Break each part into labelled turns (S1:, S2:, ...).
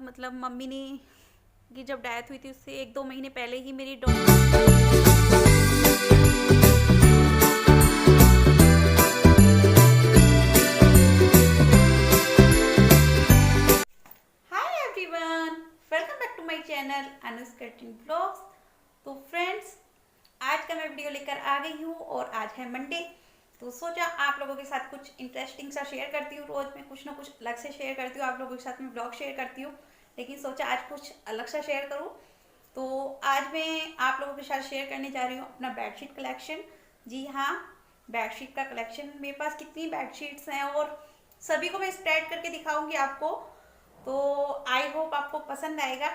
S1: मतलब मम्मी ने की जब डेथ हुई थी उससे 1-2 महीने पहले ही मेरी dog. Hi everyone, welcome back to my channel अनुस कर्टिन ब्लॉग्स। तो फ्रेंड्स, आज का मैं वीडियो लेकर आ गई हूँ और आज है मंडे। तो सोचा आप लोगों के साथ कुछ इंटरेस्टिंग सा शेयर करती हूँ। रोज मैं कुछ ना कुछ अलग से शेयर करती हूँ, आप लोगों के साथ में ब्लॉग शेयर करती हूँ, लेकिन सोचा आज कुछ अलग सा शेयर करूँ। तो आज मैं आप लोगों के साथ शेयर करने जा रही हूँ अपना बेडशीट कलेक्शन। जी हाँ, बेडशीट का कलेक्शन। मेरे पास कितनी बेडशीट्स हैं और सभी को मैं स्प्रेड करके दिखाऊंगी आपको। तो आई होप आपको पसंद आएगा।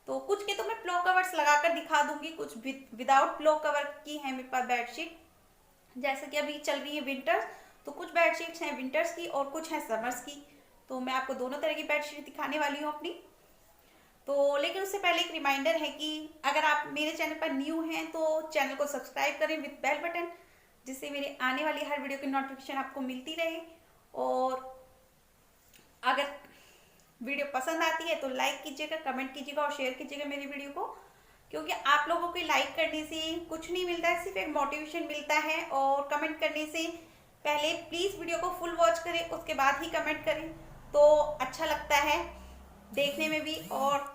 S1: तो कुछ के तो मैं प्लो कवर्स लगाकर दिखा दूंगी, कुछ विदाउट प्लो कवर की है मेरे पास बेडशीट। जैसे कि अभी चल रही है विंटर्स, तो कुछ बेडशीट्स हैं विंटर्स की और कुछ हैं समर्स की। तो मैं आपको दोनों तरह की बेडशीट दिखाने वाली हूँ अपनी। तो लेकिन उससे पहले एक रिमाइंडर है कि अगर आप मेरे चैनल पर न्यू हैं तो चैनल को सब्सक्राइब करें विद बेल बटन, जिससे मेरे आने वाली हर वीडियो की नोटिफिकेशन आपको मिलती रहे। और अगर वीडियो पसंद आती है तो लाइक कीजिएगा, कमेंट कीजिएगा और शेयर कीजिएगा मेरी वीडियो को, क्योंकि आप लोगों के लाइक करने से कुछ नहीं मिलता है, सिर्फ एक मोटिवेशन मिलता है। और कमेंट करने से पहले प्लीज़ वीडियो को फुल वॉच करें, उसके बाद ही कमेंट करें, तो अच्छा लगता है देखने में भी और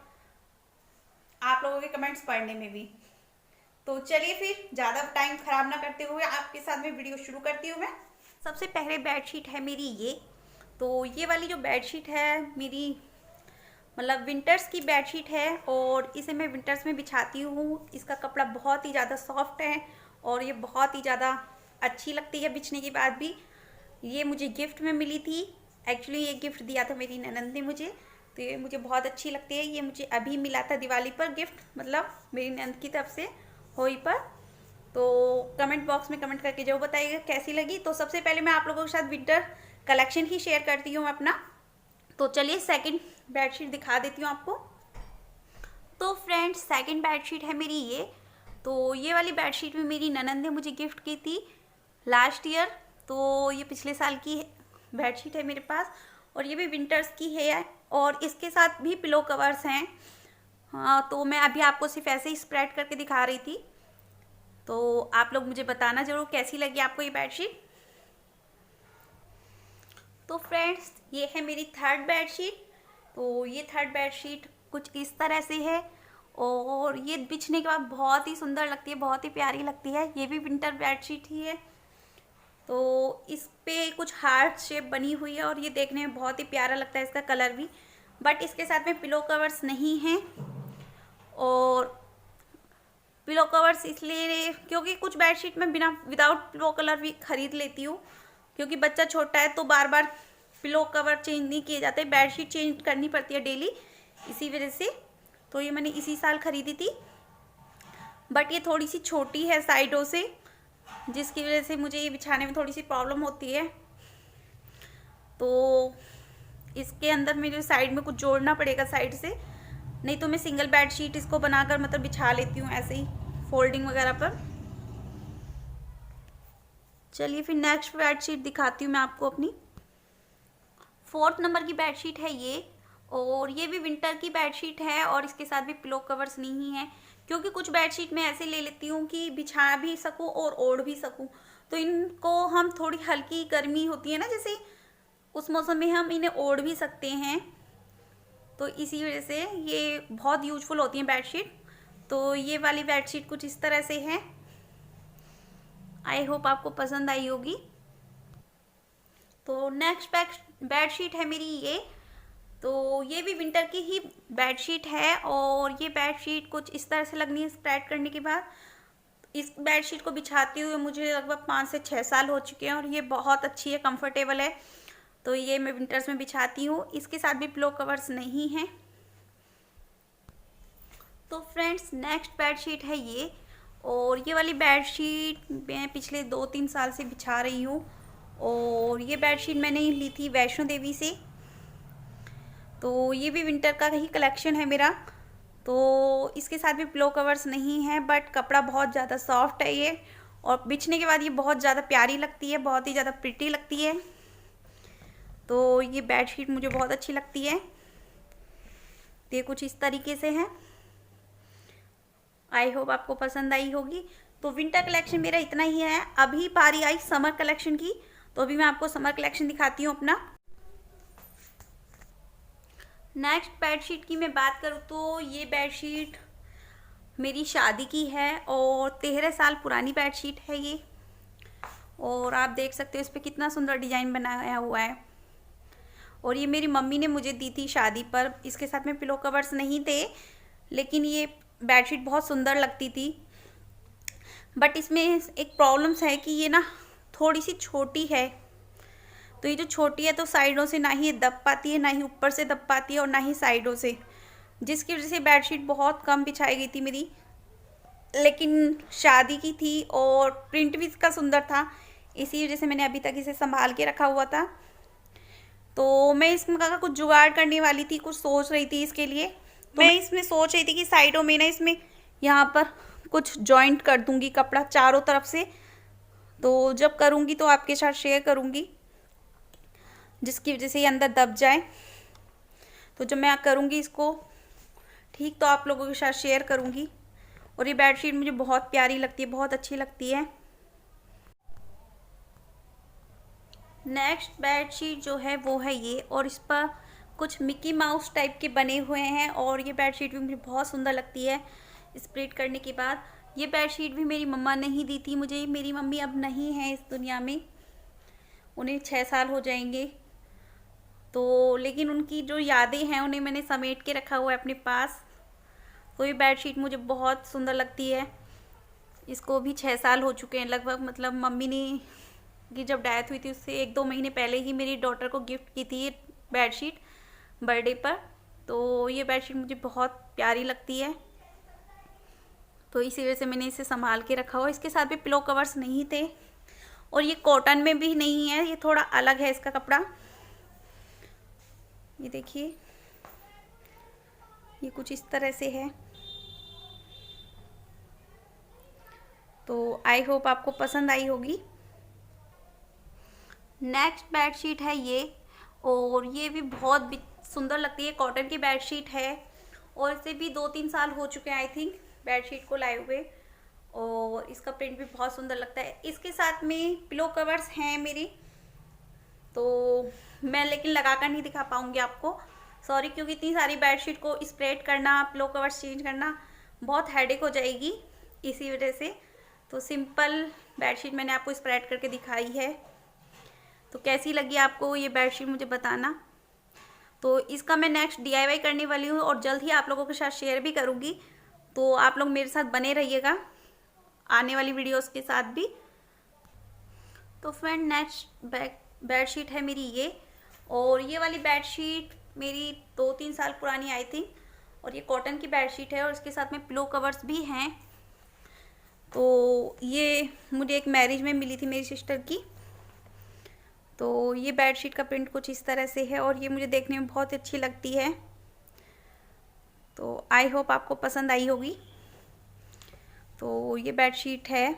S1: आप लोगों के कमेंट्स पढ़ने में भी। तो चलिए फिर ज़्यादा टाइम खराब ना करते हुए आपके साथ में वीडियो शुरू करती हूँ मैं। सबसे पहले बेडशीट है मेरी ये। तो ये वाली जो बेडशीट है मेरी मतलब विंटर्स की बेडशीट है और इसे मैं विंटर्स में बिछाती हूँ। इसका कपड़ा बहुत ही ज़्यादा सॉफ्ट है और ये बहुत ही ज़्यादा अच्छी लगती है बिछने के बाद भी। ये मुझे गिफ्ट में मिली थी, एक्चुअली ये गिफ्ट दिया था मेरी ननद ने मुझे, तो ये मुझे बहुत अच्छी लगती है। ये मुझे अभी मिला था दिवाली पर गिफ्ट, मतलब मेरी ननद की तरफ से होली पर। तो कमेंट बॉक्स में कमेंट करके जो बताइएगा कैसी लगी। तो सबसे पहले मैं आप लोगों के साथ विंटर कलेक्शन ही शेयर करती हूँ अपना। तो चलिए सेकंड बेडशीट दिखा देती हूँ आपको। तो फ्रेंड्स, सेकंड बेडशीट है मेरी ये। तो ये वाली बेडशीट भी मेरी ननद ने मुझे गिफ्ट की थी लास्ट ईयर। तो ये पिछले साल की बेडशीट है मेरे पास और ये भी विंटर्स की है और इसके साथ भी पिलो कवर्स हैं। हाँ, तो मैं अभी आपको सिर्फ ऐसे ही स्प्रेड करके दिखा रही थी। तो आप लोग मुझे बताना जरूर कैसी लगी आपको ये बेडशीट। तो फ्रेंड्स, ये है मेरी थर्ड बेडशीट। तो ये थर्ड बेडशीट कुछ इस तरह से है और ये बिछने के बाद बहुत ही सुंदर लगती है, बहुत ही प्यारी लगती है। ये भी विंटर बेडशीट ही है। तो इस पे कुछ हार्ट शेप बनी हुई है और ये देखने में बहुत ही प्यारा लगता है, इसका कलर भी। बट इसके साथ में पिलो कवर्स नहीं हैं और पिलो कवर्स इसलिए क्योंकि कुछ बेडशीट में बिना विदाउट पिलो कलर भी खरीद लेती हूँ, क्योंकि बच्चा छोटा है तो बार बार पिलो कवर चेंज नहीं किए जाते, बेडशीट चेंज करनी पड़ती है डेली, इसी वजह से। तो ये मैंने इसी साल खरीदी थी, बट ये थोड़ी सी छोटी है साइडों से, जिसकी वजह से मुझे ये बिछाने में थोड़ी सी प्रॉब्लम होती है। तो इसके अंदर मेरे साइड में कुछ जोड़ना पड़ेगा साइड से, नहीं तो मैं सिंगल बेडशीट इसको बनाकर मतलब बिछा लेती हूँ ऐसे ही फोल्डिंग वगैरह पर। चलिए फिर नेक्स्ट बेडशीट दिखाती हूँ मैं आपको अपनी। फोर्थ नंबर की बेडशीट है ये और ये भी विंटर की बेडशीट है और इसके साथ भी पिलो कवर्स नहीं है, क्योंकि कुछ बेडशीट मैं ऐसे ले लेती हूँ कि बिछा भी सकूँ और ओढ़ भी सकूँ। तो इनको हम थोड़ी हल्की गर्मी होती है ना, जैसे उस मौसम में हम इन्हें ओढ़ भी सकते हैं, तो इसी वजह से ये बहुत यूजफुल होती हैं बेडशीट। तो ये वाली बेडशीट कुछ इस तरह से है। आई होप आपको पसंद आई होगी। तो नेक्स्ट बेडशीट है मेरी ये। तो ये भी विंटर की ही बेडशीट है और ये बेडशीट कुछ इस तरह से लगनी है स्प्रेड करने के बाद। इस बेडशीट को बिछाते हुए मुझे लगभग 5 से 6 साल हो चुके हैं और ये बहुत अच्छी है, कंफर्टेबल है। तो ये मैं विंटर्स में बिछाती हूँ। इसके साथ भी पिलो कवर्स नहीं हैं। तो फ्रेंड्स, नेक्स्ट बेडशीट है ये और ये वाली बेडशीट मैं पिछले 2-3 साल से बिछा रही हूँ और ये बेडशीट मैंने ली थी वैष्णो देवी से। तो ये भी विंटर का ही कलेक्शन है मेरा। तो इसके साथ भी पिलो कवर्स नहीं है, बट कपड़ा बहुत ज़्यादा सॉफ्ट है ये और बिछने के बाद ये बहुत ज़्यादा प्यारी लगती है, बहुत ही ज़्यादा प्रिटी लगती है। तो ये बेडशीट मुझे बहुत अच्छी लगती है। तो ये कुछ इस तरीके से है। आई होप आपको पसंद आई होगी। तो विंटर कलेक्शन मेरा इतना ही है। अभी बारी आई समर कलेक्शन की, तो अभी मैं आपको समर कलेक्शन दिखाती हूँ अपना। नेक्स्ट बेडशीट की मैं बात करूँ तो ये बेडशीट मेरी शादी की है और 13 साल पुरानी बेडशीट है ये। और आप देख सकते हो इस पर कितना सुंदर डिजाइन बनाया हुआ है। और ये मेरी मम्मी ने मुझे दी थी शादी पर। इसके साथ में पिलो कवर्स नहीं थे, लेकिन ये बेडशीट बहुत सुंदर लगती थी। बट इसमें एक प्रॉब्लम्स है कि ये ना थोड़ी सी छोटी है। तो ये जो छोटी है तो साइडों से ना ही ये दब पाती है, ना ही ऊपर से दब पाती है और ना ही साइडों से, जिसकी वजह से बेडशीट बहुत कम बिछाई गई थी मेरी। लेकिन शादी की थी और प्रिंट भी इसका सुंदर था, इसी वजह से मैंने अभी तक इसे संभाल के रखा हुआ था। तो मैं इसमें का कुछ जुगाड़ करने वाली थी, कुछ सोच रही थी इसके लिए। तो मैं इसमें सोच रही थी कि साइडों में ना इसमें यहाँ पर कुछ जॉइंट कर दूंगी कपड़ा चारों तरफ से। तो जब करूँगी तो आपके साथ शेयर करूँगी, जिसकी वजह से ये अंदर दब जाए। तो जब मैं करूँगी इसको ठीक तो आप लोगों के साथ शेयर करूँगी। और ये बेडशीट मुझे बहुत प्यारी लगती है, बहुत अच्छी लगती है। नेक्स्ट बेडशीट जो है वो है ये, और इस पर कुछ मिकी माउस टाइप के बने हुए हैं। और ये बेडशीट भी मुझे बहुत सुंदर लगती है स्प्रेड करने के बाद। ये बेडशीट भी मेरी मम्मा ने ही दी थी मुझे। मेरी मम्मी अब नहीं है इस दुनिया में, उन्हें 6 साल हो जाएंगे। तो लेकिन उनकी जो यादें हैं उन्हें मैंने समेट के रखा हुआ है अपने पास। तो ये बेडशीट मुझे बहुत सुंदर लगती है। इसको भी 6 साल हो चुके हैं लगभग। मतलब मम्मी ने की जब डेथ हुई थी उससे 1-2 महीने पहले ही मेरी डॉटर को गिफ्ट की थी ये बेडशीट बर्थडे पर। तो ये बेडशीट मुझे बहुत प्यारी लगती है, तो इसी वजह से मैंने इसे संभाल के रखा हुआ। इसके साथ भी पिलो कवर्स नहीं थे और ये कॉटन में भी नहीं है, ये थोड़ा अलग है इसका कपड़ा। ये देखिए, ये कुछ इस तरह से है। तो आई होप आपको पसंद आई होगी। नेक्स्ट बेडशीट है ये, और ये भी बहुत सुंदर लगती है। कॉटन की बेडशीट है और इसे भी 2-3 साल हो चुके हैं आई थिंक बेडशीट को लाए हुए। और इसका प्रिंट भी बहुत सुंदर लगता है। इसके साथ में पिलो कवर्स हैं मेरी, तो मैं लेकिन लगा कर नहीं दिखा पाऊंगी आपको, सॉरी, क्योंकि इतनी सारी बेडशीट को स्प्रेड करना, पिलो कवर्स चेंज करना बहुत हेडेक हो जाएगी इसी वजह से। तो सिंपल बेडशीट मैंने आपको स्प्रेड करके दिखाई है। तो कैसी लगी आपको ये बेडशीट मुझे बताना। तो इसका मैं नेक्स्ट DIY करने वाली हूँ और जल्द ही आप लोगों के साथ शेयर भी करूँगी। तो आप लोग मेरे साथ बने रहिएगा आने वाली वीडियोस के साथ भी। तो फ्रेंड नेक्स्ट बेडशीट है मेरी ये, और ये वाली बेडशीट मेरी 2-3 साल पुरानी आई थी। और ये कॉटन की बेडशीट है और इसके साथ में पिलो कवर्स भी हैं। तो ये मुझे एक मैरिज में मिली थी मेरी सिस्टर की। तो ये बेडशीट का प्रिंट कुछ इस तरह से है और ये मुझे देखने में बहुत अच्छी लगती है। तो आई होप आपको पसंद आई होगी। तो ये बेडशीट है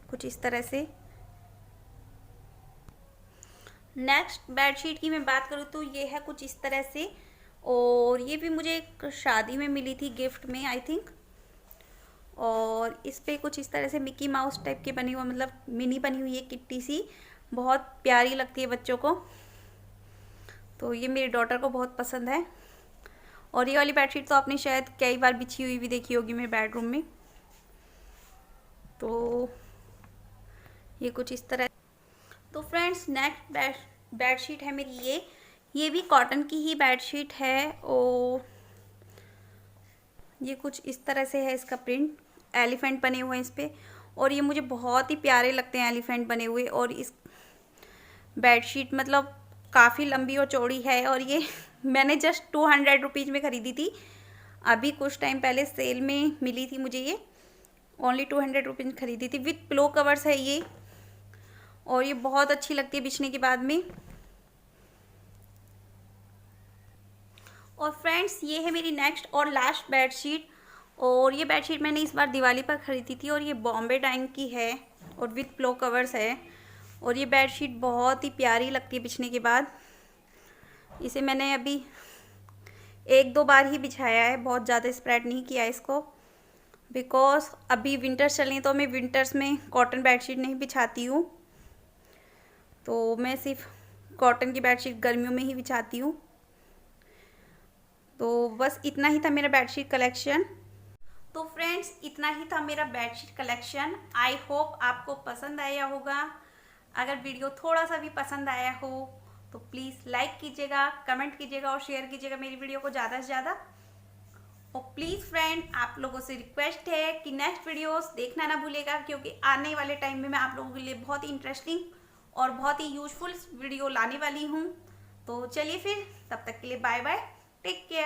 S1: कुछ इस तरह से। नेक्स्ट बेडशीट की मैं बात करूँ तो ये है कुछ इस तरह से, और ये भी मुझे एक शादी में मिली थी गिफ्ट में आई थिंक। और इस पे कुछ इस तरह से मिकी माउस टाइप के बनी हुआ, मतलब मिनी बनी हुई है किट्टी सी, बहुत प्यारी लगती है बच्चों को। तो ये मेरी डॉटर को बहुत पसंद है। और ये वाली बेडशीट तो आपने शायद कई बार बिछी हुई भी देखी होगी मेरे बेडरूम में। तो ये कुछ इस तरह। तो फ्रेंड्स नेक्स्ट बेडशीट है मेरी ये भी कॉटन की ही बेडशीट है और ये कुछ इस तरह से है। इसका प्रिंट एलिफेंट बने हुए हैं इस पर, और ये मुझे बहुत ही प्यारे लगते हैं एलिफेंट बने हुए। और इस बेडशीट मतलब काफ़ी लंबी और चौड़ी है, और ये मैंने जस्ट 200 रुपीज़ में ख़रीदी थी। अभी कुछ टाइम पहले सेल में मिली थी मुझे ये, ओनली 200 रुपीज़ में ख़रीदी थी। विथ पिलो कवर्स है ये, और ये बहुत अच्छी लगती है बिछने के बाद में। और फ्रेंड्स ये है मेरी नेक्स्ट और लास्ट बेडशीट, और ये बेडशीट मैंने इस बार दिवाली पर ख़रीदी थी और ये बॉम्बे डाइंग की है और विथ पिलो कवर्स है। और ये बेडशीट बहुत ही प्यारी लगती है बिछने के बाद। इसे मैंने अभी एक दो बार ही बिछाया है, बहुत ज़्यादा स्प्रेड नहीं किया इसको, बिकॉज अभी विंटर्स चल रही हैं तो मैं विंटर्स में कॉटन बेडशीट नहीं बिछाती हूँ, तो मैं सिर्फ कॉटन की बेडशीट गर्मियों में ही बिछाती हूँ। तो बस इतना ही था मेरा बेडशीट कलेक्शन। तो फ्रेंड्स इतना ही था मेरा बेडशीट कलेक्शन। आई होप आपको पसंद आया होगा। अगर वीडियो थोड़ा सा भी पसंद आया हो तो प्लीज़ लाइक कीजिएगा, कमेंट कीजिएगा और शेयर कीजिएगा मेरी वीडियो को ज़्यादा से ज़्यादा। और प्लीज़ फ्रेंड आप लोगों से रिक्वेस्ट है कि नेक्स्ट वीडियोस देखना ना भूलेगा, क्योंकि आने वाले टाइम में मैं आप लोगों के लिए बहुत ही इंटरेस्टिंग और बहुत ही यूजफुल वीडियो लाने वाली हूँ। तो चलिए फिर, तब तक के लिए बाय बाय, टेक केयर।